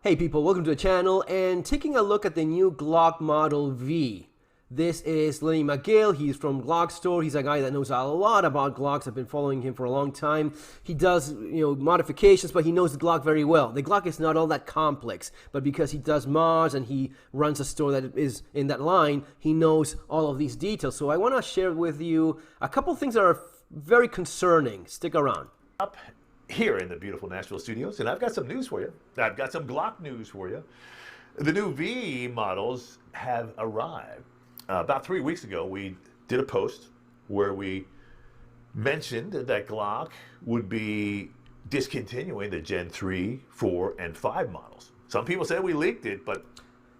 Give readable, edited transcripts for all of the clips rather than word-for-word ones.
Hey people, welcome to the channel and taking a look at the new GLOCK Model V. This is Lenny McGill. He's from Glock Store. He's a guy that knows a lot about Glocks. I've been following him for a long time. He does, modifications, but he knows the Glock very well. The Glock is not all that complex, but because he does mods and he runs a store that is in that line, he knows all of these details. So I want to share with you a couple things that are very concerning. Stick around. Up here in the beautiful Nashville studios, and I've got some news for you. I've got some Glock news for you. The new V models have arrived. About 3 weeks ago, we did a post where we mentioned that Glock would be discontinuing the Gen 3, 4, and 5 models. Some people said we leaked it, but...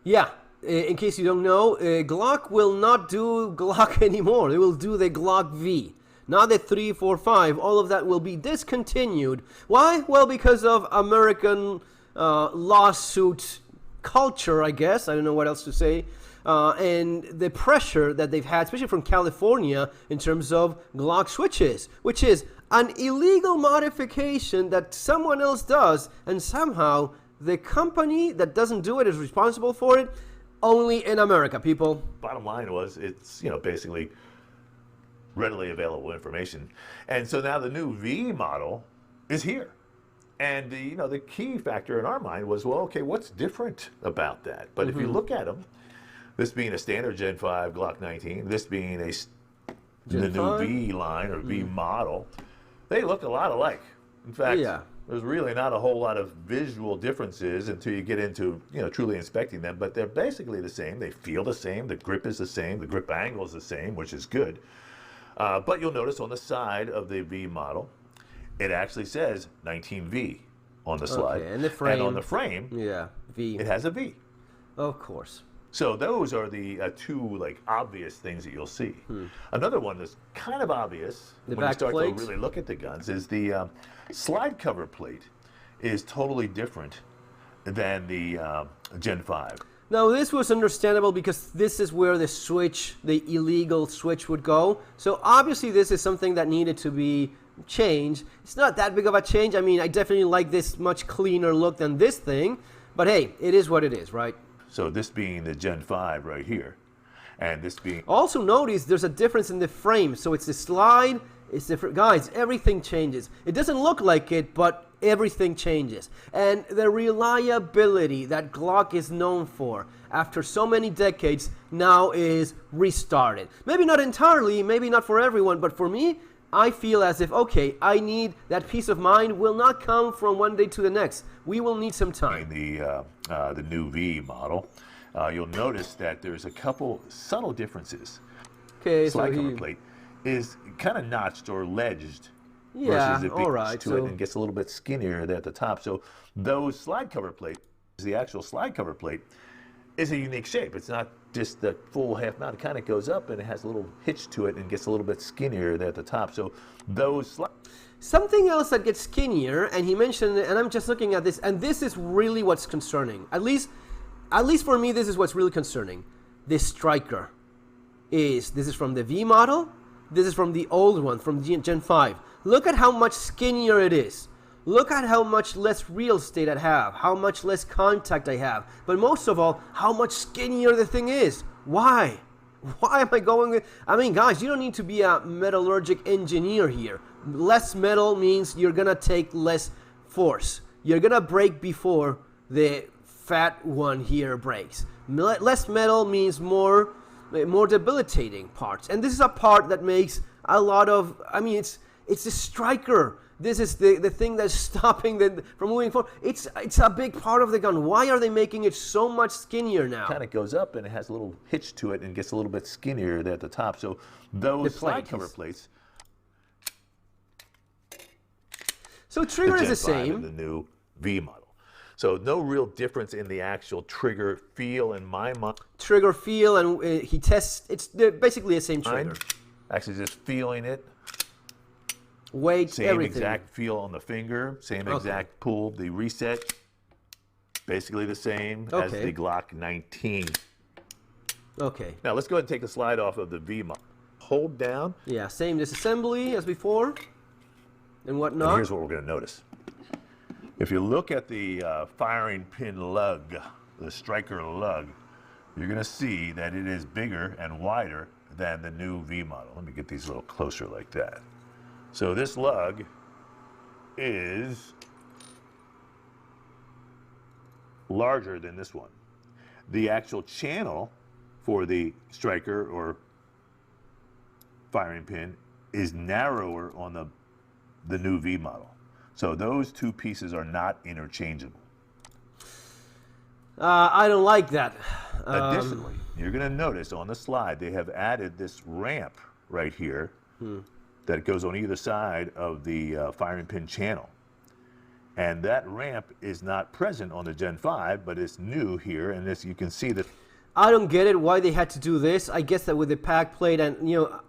Yeah, in case you don't know, Glock will not do Glock anymore. They will do the GLOCK V. Not the 3, 4, 5, all of that will be discontinued. Why? Well, because of American lawsuit culture, I guess. I don't know what else to say. And the pressure that they've had, especially from California, in terms of Glock switches, which is an illegal modification that someone else does, and somehow the company that doesn't do it is responsible for it, only in America, people. Bottom line was, it's, basically readily available information. And so now the new V model is here. And the key factor in our mind was, well, okay, what's different about that? But if you look at them, this being a standard Gen 5 Glock 19, this being the new V line or V model, they look a lot alike. In fact, there's really not a whole lot of visual differences until you get into truly inspecting them, but they're basically the same. They feel the same. The grip is the same. The grip angle is the same, which is good. But you'll notice on the side of the V model, it actually says 19V on the slide. Okay, and the frame. And on the frame, V. It has a V. Of course. So those are the two obvious things that you'll see. Another one that's kind of obvious when you start to really look at the guns is the slide cover plate is totally different than the Gen 5. Now, this was understandable because this is where the switch, the illegal switch, would go. So obviously this is something that needed to be changed. It's not that big of a change. I mean, I definitely like this much cleaner look than this thing. But hey, it is what it is, right? So this being the Gen 5 right here, and this being... Also notice there's a difference in the frame. So it's the slide, it's different. Guys, everything changes. It doesn't look like it, but everything changes. And the reliability that Glock is known for after so many decades now is restarted. Maybe not entirely, maybe not for everyone, but for me, I feel as if, okay, I need that peace of mind will not come from one day to the next. We will need some time. The new V model, you'll notice that there's a couple subtle differences. Okay, slide cover plate is kind of notched or ledged versus it beats to it and gets a little bit skinnier there at the top. So those slide cover plates, the actual slide cover plate, is a unique shape. It's not just the full half mount. It kind of goes up and it has a little hitch to it and gets a little bit skinnier there at the top. So those something else that gets skinnier, and he mentioned, and I'm just looking at this, and this is really what's concerning. At least for me, this is what's really concerning. This striker this is from the V model. This is from the old one, from Gen 5. Look at how much skinnier it is. Look at how much less real estate I have, how much less contact I have. But most of all, how much skinnier the thing is. Why? Why am I going with... I mean, guys, you don't need to be a metallurgic engineer here. Less metal means you're going to take less force. You're going to break before the fat one here breaks. Less metal means more debilitating parts. And this is a part that makes a lot of... I mean, it's a striker. This is the thing that's stopping from moving forward. It's a big part of the gun. Why are they making it so much skinnier now? Kind of goes up and it has a little hitch to it and gets a little bit skinnier there at the top. So those slide cover plates. So trigger is the same. And the new V model. So no real difference in the actual trigger feel in my mind. Trigger feel, and he tests. It's basically the same trigger. Actually, just feeling it. Weight, same everything. Exact feel on the finger, same exact pull. The reset, basically the same as the Glock 19. Okay. Now let's go ahead and take the slide off of the V model. Hold down. Yeah, same disassembly as before, and whatnot. And here's what we're going to notice. If you look at the firing pin lug, the striker lug, you're going to see that it is bigger and wider than the new V model. Let me get these a little closer like that. So this lug is larger than this one. The actual channel for the striker or firing pin is narrower on the new V model. So those two pieces are not interchangeable. I don't like that. Additionally, you're going to notice on the slide they have added this ramp right here that goes on either side of the firing pin channel. And that ramp is not present on the Gen 5, but it's new here, and this, you can see that. I don't get it why they had to do this. I guess that with the pack plate, and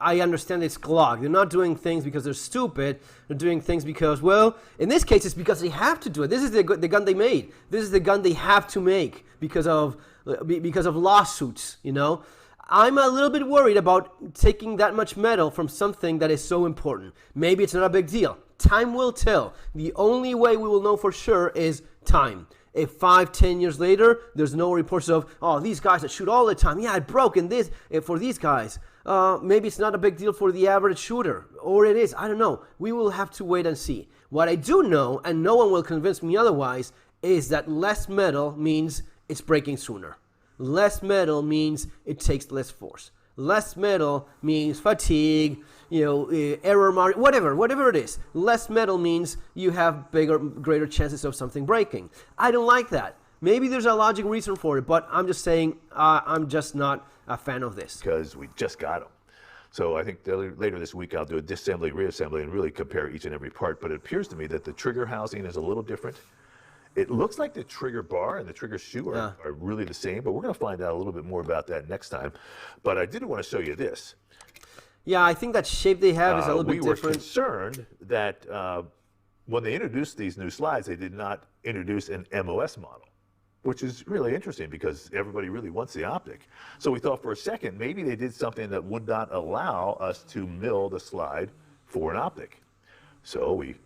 I understand it's Glock. They're not doing things because they're stupid. They're doing things because, well, in this case, it's because they have to do it. This is the gun they made. This is the gun they have to make because of lawsuits. I'm a little bit worried about taking that much metal from something that is so important. Maybe it's not a big deal. Time will tell. The only way we will know for sure is time. If 5-10 years later, there's no reports of, oh, these guys that shoot all the time, yeah, I broke in this for these guys. Maybe it's not a big deal for the average shooter, or it is. I don't know. We will have to wait and see. What I do know, and no one will convince me otherwise, is that less metal means it's breaking sooner. Less metal means it takes less force. Less metal means fatigue, error margin, whatever it is. Less metal means you have greater chances of something breaking. I don't like that. Maybe there's a logic reason for it, but I'm just saying I'm just not a fan of this. Because we just got them. So I think later this week I'll do a disassembly, reassembly, and really compare each and every part. But it appears to me that the trigger housing is a little different. It looks like the trigger bar and the trigger shoe are really the same, but we're going to find out a little bit more about that next time. But I did want to show you this. Yeah, I think that shape they have is a little bit different. We were concerned that when they introduced these new slides, they did not introduce an MOS model, which is really interesting because everybody really wants the optic. So we thought for a second, maybe they did something that would not allow us to mill the slide for an optic. So we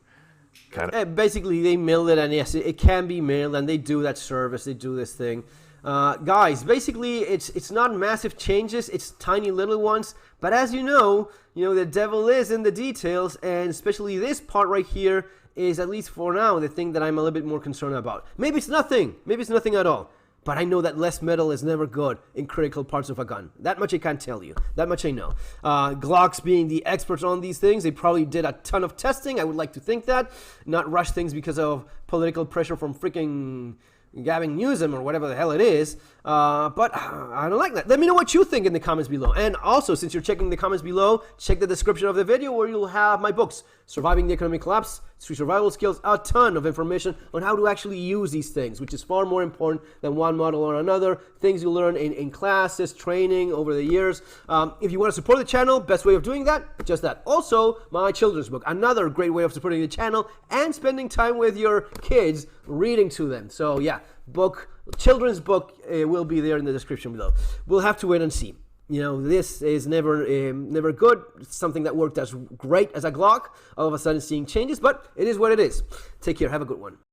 basically, they milled it, and yes, it can be milled, and they do that service, they do this thing. Guys, basically, it's not massive changes, it's tiny little ones, but as you know, the devil is in the details, and especially this part right here is, at least for now, the thing that I'm a little bit more concerned about. Maybe it's nothing at all. But I know that less metal is never good in critical parts of a gun. That much I can tell you. That much I know. Glocks being the experts on these things, they probably did a ton of testing. I would like to think that. Not rush things because of political pressure from freaking Gavin Newsom or whatever the hell it is. But I don't like that. Let me know what you think in the comments below. And also, since you're checking the comments below, check the description of the video where you'll have my books, Surviving the Economic Collapse, Street Survival Skills, a ton of information on how to actually use these things, which is far more important than one model or another. Things you learn in classes, training over the years. If you want to support the channel, best way of doing that, just that. Also, my children's book, another great way of supporting the channel and spending time with your kids reading to them. So yeah, children's book will be there in the description below. We'll have to wait and see. This is never good. It's something that worked as great as a Glock. All of a sudden seeing changes, but it is what it is. Take care. Have a good one.